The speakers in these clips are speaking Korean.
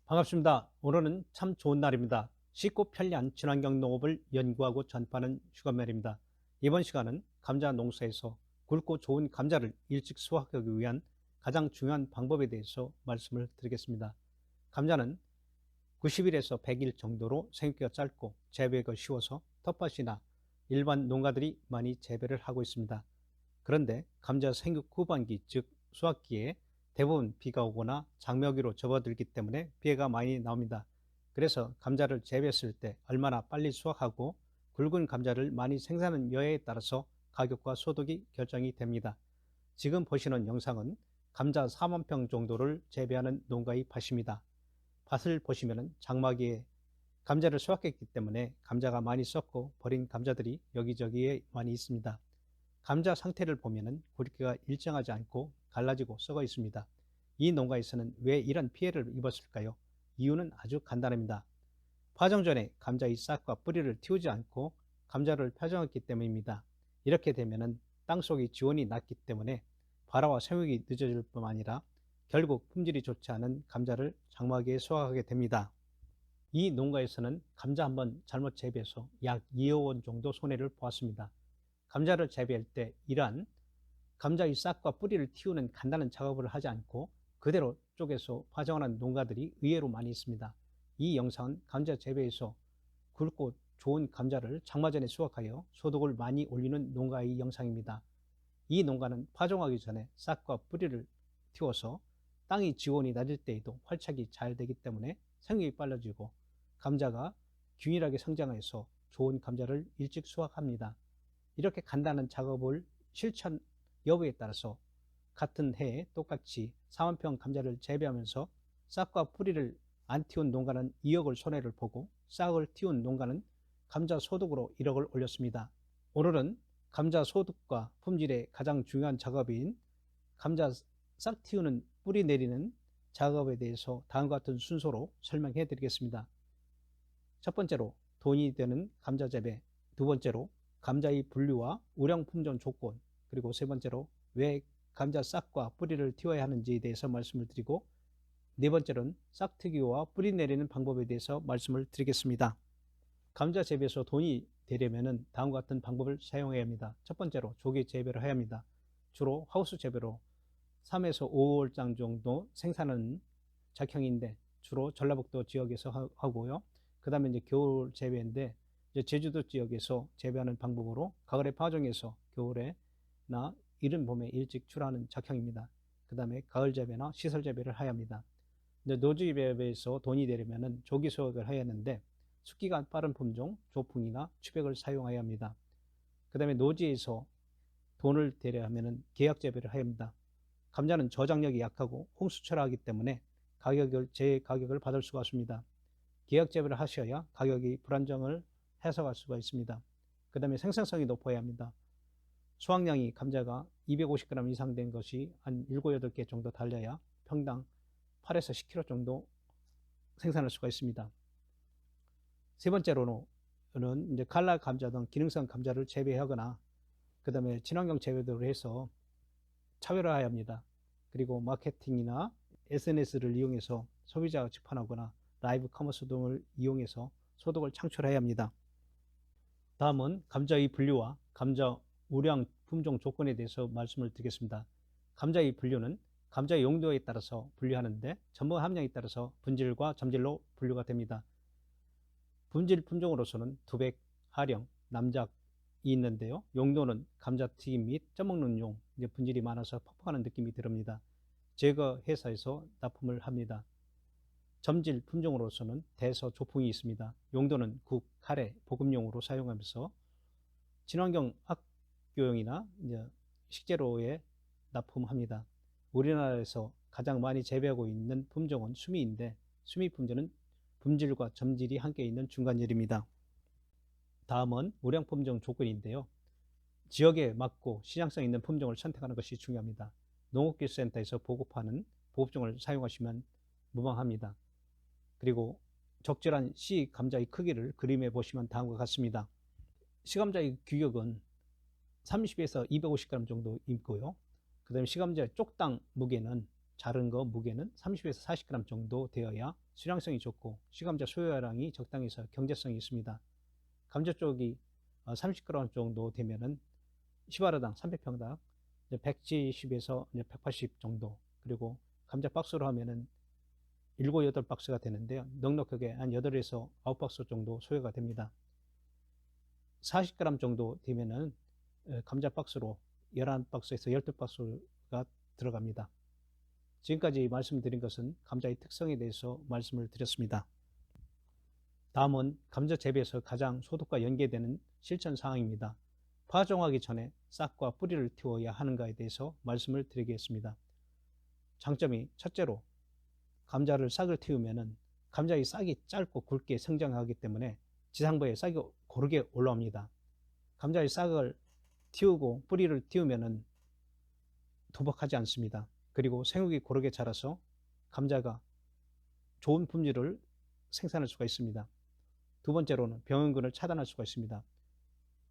반갑습니다. 오늘은 참 좋은 날입니다. 쉽고 편리한 친환경 농업을 연구하고 전파하는 슈가멜입니다. 이번 시간은 감자 농사에서 굵고 좋은 감자를 일찍 수확하기 위한 가장 중요한 방법에 대해서 말씀을 드리겠습니다. 감자는 90일에서 100일 정도로 생육기가 짧고 재배가 쉬워서 텃밭이나 일반 농가들이 많이 재배를 하고 있습니다. 그런데 감자 생육 후반기, 즉 수확기에 대부분 비가 오거나 장마기로 접어들기 때문에 피해가 많이 나옵니다. 그래서 감자를 재배했을 때 얼마나 빨리 수확하고 굵은 감자를 많이 생산하느냐에 따라서 가격과 소득이 결정이 됩니다. 지금 보시는 영상은 감자 4만 평 정도를 재배하는 농가의 밭입니다. 밭을 보시면 장마기에 감자를 수확했기 때문에 감자가 많이 썩고 버린 감자들이 여기저기에 많이 있습니다. 감자 상태를 보면 굵기가 일정하지 않고 갈라지고 썩어 있습니다. 이 농가에서는 왜 이런 피해를 입었을까요? 이유는 아주 간단합니다. 파종 전에 감자의 싹과 뿌리를 틔우지 않고 감자를 파종했기 때문입니다. 이렇게 되면 땅속의 지온이 낮기 때문에 발화와 생육이 늦어질 뿐만 아니라 결국 품질이 좋지 않은 감자를 장마기에 수확하게 됩니다. 이 농가에서는 감자 한번 잘못 재배해서 약 2억 원 정도 손해를 보았습니다. 감자를 재배할 때 이러한 감자의 싹과 뿌리를 틔우는 간단한 작업을 하지 않고 그대로 쪼개서 파종하는 농가들이 의외로 많이 있습니다. 이 영상은 감자 재배에서 굵고 좋은 감자를 장마 전에 수확하여 소득을 많이 올리는 농가의 영상입니다. 이 농가는 파종하기 전에 싹과 뿌리를 틔워서 땅의 지온이 낮을 때에도 활착이 잘 되기 때문에 생육이 빨라지고 감자가 균일하게 성장해서 좋은 감자를 일찍 수확합니다. 이렇게 간단한 작업을 실천 여부에 따라서 같은 해에 똑같이 4만 평 감자를 재배하면서 싹과 뿌리를 안 틔운 농가는 2억을 손해를 보고 싹을 틔운 농가는 감자 소득으로 1억을 올렸습니다. 오늘은 감자 소득과 품질의 가장 중요한 작업인 감자 싹 틔우는 뿌리 내리는 작업에 대해서 다음과 같은 순서로 설명해 드리겠습니다. 첫 번째로 돈이 되는 감자 재배, 두 번째로 감자의 분류와 우량 품종 조건, 그리고 세 번째로 왜 감자 싹과 뿌리를 틔워야 하는지에 대해서 말씀을 드리고, 네 번째로는 싹 트기와 뿌리 내리는 방법에 대해서 말씀을 드리겠습니다. 감자 재배에서 돈이 되려면 다음과 같은 방법을 사용해야 합니다. 첫 번째로 조기 재배를 해야 합니다. 주로 하우스 재배로 3에서 5월장 정도 생산하는 작형인데 주로 전라북도 지역에서 하고요. 그 다음에 이제 겨울 재배인데 이제 제주도 지역에서 재배하는 방법으로 가을에 파종해서 겨울에나 이른 봄에 일찍 출하하는 작형입니다. 그 다음에 가을 재배나 시설 재배를 해야 합니다. 근데 노지 재배에서 돈이 되려면 조기 수확을 해야 하는데 숙기가 빠른 품종, 조풍이나 추백을 사용해야 합니다. 그 다음에 노지에서 돈을 되려 하면 계약 재배를 해야 합니다. 감자는 저장력이 약하고 홍수철하기 때문에 제 가격을 받을 수가 없습니다. 계약 재배를 하셔야 가격이 불안정을 해소할 수가 있습니다. 그 다음에 생산성이 높아야 합니다. 수확량이 감자가 250g 이상 된 것이 한 7, 8개 정도 달려야 평당 8에서 10kg 정도 생산할 수가 있습니다. 세 번째로는 이제 칼날 감자 등 기능성 감자를 재배하거나 그 다음에 친환경 재배를 해서 차별화해야 합니다. 그리고 마케팅이나 SNS를 이용해서 소비자가 접근하거나 라이브 커머스 등을 이용해서 소득을 창출해야 합니다. 다음은 감자의 분류와 감자 우량 품종 조건에 대해서 말씀을 드리겠습니다. 감자의 분류는 감자의 용도에 따라서 분류하는데 전분 함량에 따라서 분질과 점질로 분류가 됩니다. 분질 품종으로서는 두백, 하령, 남작이 있는데요. 용도는 감자튀김 및 쪄먹는 용, 분질이 많아서 퍽퍽하는 느낌이 들습니다. 제거 회사에서 납품을 합니다. 점질 품종으로서는 대서, 조풍이 있습니다. 용도는 국, 카레, 볶음용으로 사용하면서 친환경 학교용이나 식재료에 납품합니다. 우리나라에서 가장 많이 재배하고 있는 품종은 수미인데 수미 품종은 분질과 점질이 함께 있는 중간열입니다. 다음은 우량 품종 조건인데요. 지역에 맞고 시장성 있는 품종을 선택하는 것이 중요합니다. 농업기술센터에서 보급하는 보급종을 사용하시면 무방합니다. 그리고 적절한 씨 감자의 크기를 그림에 보시면 다음과 같습니다. 시감자의 규격은 30에서 250g 정도 있고요. 그 다음에 시감자의 쪽당 무게는 자른 거 무게는 30에서 40g 정도 되어야 수량성이 좋고 시감자 소요량이 적당해서 경제성이 있습니다. 감자 쪽이 30g 정도 되면은 10알러당 300평당 170에서 180 정도, 그리고 감자 박스로 하면은 7, 8박스가 되는데요. 넉넉하게 한 8에서 9박스 정도 소요가 됩니다. 40g 정도 되면은 감자 박스로 11박스에서 12박스가 들어갑니다. 지금까지 말씀드린 것은 감자의 특성에 대해서 말씀을 드렸습니다. 다음은 감자 재배에서 가장 소득과 연계되는 실천 사항입니다. 파종하기 전에 싹과 뿌리를 틔워야 하는가에 대해서 말씀을 드리겠습니다. 장점이 첫째로 감자를 싹을 틔우면은 감자의 싹이 짧고 굵게 성장하기 때문에 지상부에 싹이 고르게 올라옵니다. 감자의 싹을 틔우고 뿌리를 틔우면은 도박하지 않습니다. 그리고 생육이 고르게 자라서 감자가 좋은 품질을 생산할 수가 있습니다. 두 번째로는 병원균을 차단할 수가 있습니다.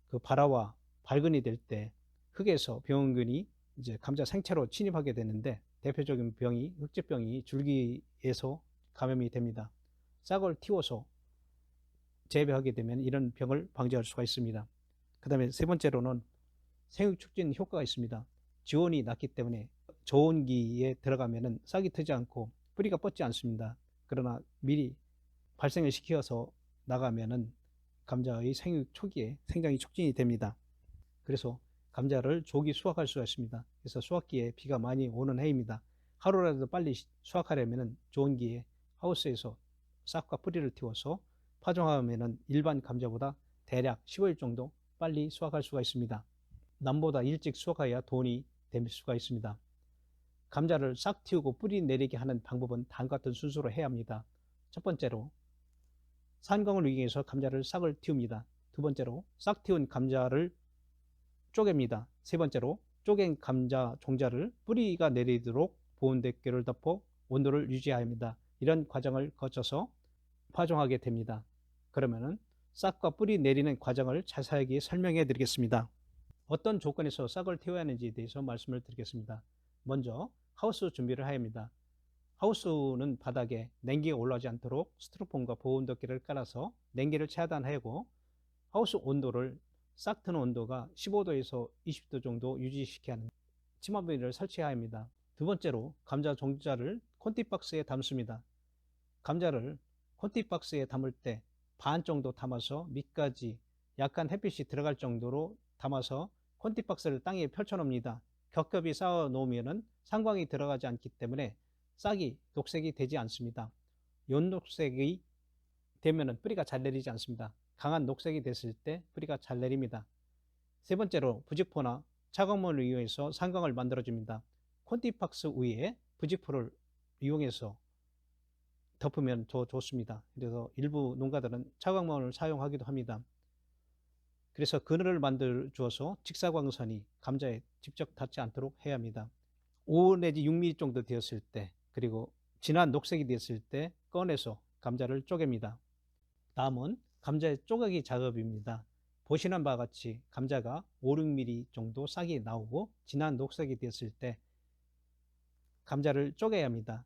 그 발화와 발근이 될 때 흙에서 병원균이 이제 감자 생채로 침입하게 되는데 대표적인 병이 흑제병이 줄기에서 감염이 됩니다. 싹을 틔워서 재배하게 되면 이런 병을 방지할 수가 있습니다. 그 다음에 세 번째로는 생육 촉진 효과가 있습니다. 지온이 낮기 때문에 저온기에 들어가면은 싹이 트지 않고 뿌리가 뻗지 않습니다. 그러나 미리 발생을 시켜서 나가면은 감자의 생육 초기에 생장이 촉진이 됩니다. 그래서 감자를 조기 수확할 수가 있습니다. 그래서 수확기에 비가 많이 오는 해입니다. 하루라도 빨리 수확하려면 좋은 기에 하우스에서 싹과 뿌리를 틔워서 파종하면 일반 감자보다 대략 15일 정도 빨리 수확할 수가 있습니다. 남보다 일찍 수확해야 돈이 될 수가 있습니다. 감자를 싹 틔우고 뿌리 내리게 하는 방법은 다음과 같은 순서로 해야 합니다. 첫 번째로 산광을 이용해서 감자를 싹을 틔웁니다. 두 번째로 싹 틔운 감자를 쪼갭니다. 세 번째로 쪼갠 감자 종자를 뿌리가 내리도록 보온대깨를 덮어 온도를 유지해야 합니다. 이런 과정을 거쳐서 파종하게 됩니다. 그러면은 싹과 뿌리 내리는 과정을 자세하게 설명해 드리겠습니다. 어떤 조건에서 싹을 틔워야 하는지에 대해서 말씀을 드리겠습니다. 먼저 하우스 준비를 해야 합니다. 하우스는 바닥에 냉기가 올라오지 않도록 스티로폼과 보온덮개를 깔아서 냉기를 차단하고 하우스 온도를 싹 트는 온도가 15도에서 20도 정도 유지시켜야 하는 치마비를 설치해야 합니다. 두 번째로 감자 종자를 콘티박스에 담습니다. 감자를 콘티박스에 담을 때 반 정도 담아서 밑까지 약간 햇빛이 들어갈 정도로 담아서 콘티박스를 땅에 펼쳐 놓습니다. 겹겹이 쌓아 놓으면 상광이 들어가지 않기 때문에 싹이 녹색이 되지 않습니다. 연녹색이 되면 뿌리가 잘 내리지 않습니다. 강한 녹색이 됐을 때 뿌리가 잘 내립니다. 세 번째로 부직포나 차광물을 이용해서 상광을 만들어줍니다. 콘티박스 위에 부직포를 이용해서 덮으면 더 좋습니다. 그래서 일부 농가들은 차광물을 사용하기도 합니다. 그래서 그늘을 만들어 주어서 직사광선이 감자에 직접 닿지 않도록 해야 합니다. 5 내지 6mm 정도 되었을 때, 그리고 진한 녹색이 되었을 때 꺼내서 감자를 쪼갭니다. 다음은 감자의 쪼개기 작업입니다. 보시는 바와 같이 감자가 5, 6mm 정도 싹이 나오고 진한 녹색이 되었을 때 감자를 쪼개야 합니다.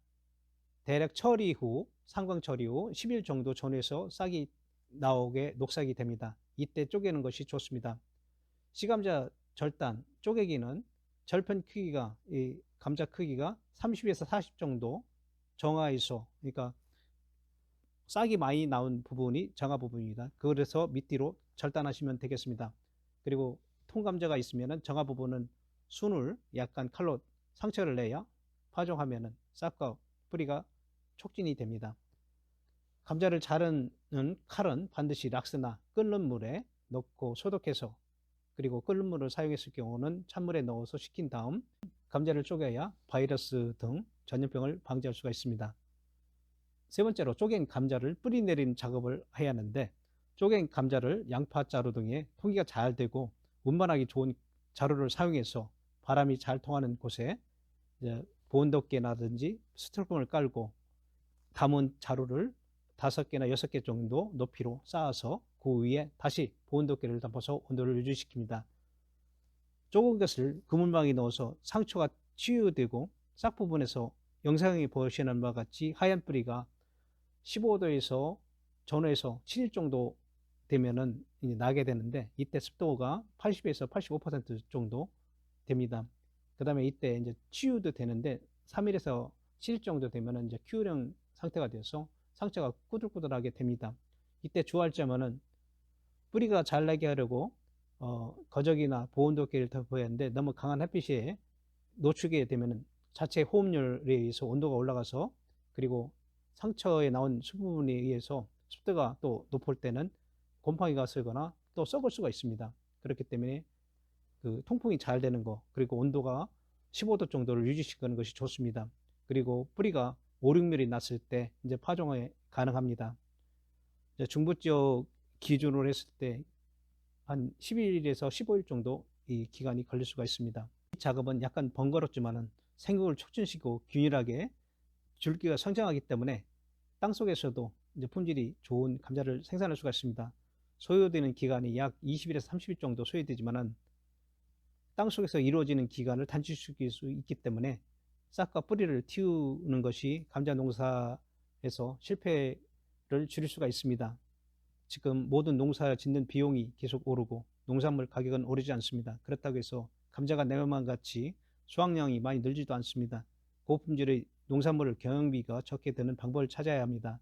대략 처리 후, 상광 처리 후 10일 정도 전후해서 싹이 나오게 녹색이 됩니다. 이때 쪼개는 것이 좋습니다. 시감자 절단 쪼개기는 절편 크기가, 이 감자 크기가 30에서 40 정도 정화해서, 그러니까 싹이 많이 나온 부분이 정화 부분입니다. 그래서 밑뒤로 절단하시면 되겠습니다. 그리고 통감자가 있으면 정화 부분은 순을 약간 칼로 상처를 내야 파종하면 싹과 뿌리가 촉진이 됩니다. 감자를 자르는 칼은 반드시 락스나 끓는 물에 넣고 소독해서, 그리고 끓는 물을 사용했을 경우는 찬물에 넣어서 식힌 다음 감자를 쪼개야 바이러스 등 전염병을 방지할 수가 있습니다. 세 번째로 쪼갠 감자를 뿌리 내리는 작업을 해야 하는데, 쪼갠 감자를 양파 자루 등에 통기가 잘 되고 운반하기 좋은 자루를 사용해서 바람이 잘 통하는 곳에 보온덮개라든지 스티로폼을 깔고 담은 자루를 5개나 6개 정도 높이로 쌓아서 그 위에 다시 보온덮개를 덮어서 온도를 유지시킵니다. 쪼갠 것을 그물망에 넣어서 상처가 치유되고 싹 부분에서 영상에 보시는 바와 같이 하얀 뿌리가 15도에서 전후에서 7일 정도 되면은 이제 나게 되는데, 이때 습도가 80에서 85% 정도 됩니다. 그 다음에 이때 이제 치유도 되는데 3일에서 7일 정도 되면은 이제 큐ring 상태가 되어서 상처가 꾸들꾸들하게 됩니다. 이때 주의할 점은 뿌리가 잘 나게 하려고 거적이나 보온도끼를 덮어야 하는데, 너무 강한 햇빛에 노출게 되면 자체 호흡열에 의해서 온도가 올라가서, 그리고 상처에 나온 수분에 의해서 습도가 또 높을 때는 곰팡이가 슬거나 또 썩을 수가 있습니다. 그렇기 때문에 그 통풍이 잘 되는 거, 그리고 온도가 15도 정도를 유지시키는 것이 좋습니다. 그리고 뿌리가 5, 6mm 났을 때 이제 파종이 가능합니다. 중부 지역 기준으로 했을 때 한 11일에서 15일 정도 이 기간이 걸릴 수가 있습니다. 이 작업은 약간 번거롭지만은 생육을 촉진시키고 균일하게 줄기가 성장하기 때문에 땅속에서도 이제 품질이 좋은 감자를 생산할 수가 있습니다. 소요되는 기간이 약 20일에서 30일 정도 소요되지만은 땅속에서 이루어지는 기간을 단축시킬 수 있기 때문에 싹과 뿌리를 틔우는 것이 감자 농사에서 실패를 줄일 수가 있습니다. 지금 모든 농사 짓는 비용이 계속 오르고 농산물 가격은 오르지 않습니다. 그렇다고 해서 감자가 내만 같이 수확량이 많이 늘지도 않습니다. 고품질의 농산물을 경영비가 적게 드는 방법을 찾아야 합니다.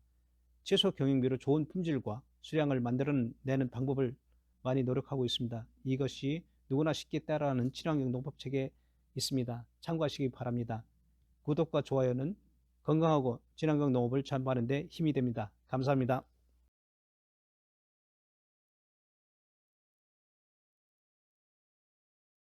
최소 경영비로 좋은 품질과 수량을 만들어내는 방법을 많이 노력하고 있습니다. 이것이 누구나 쉽게 따라하는 친환경 농법책에 있습니다. 참고하시기 바랍니다. 구독과 좋아요는 건강하고 친환경 농업을 전파하는 데 힘이 됩니다. 감사합니다.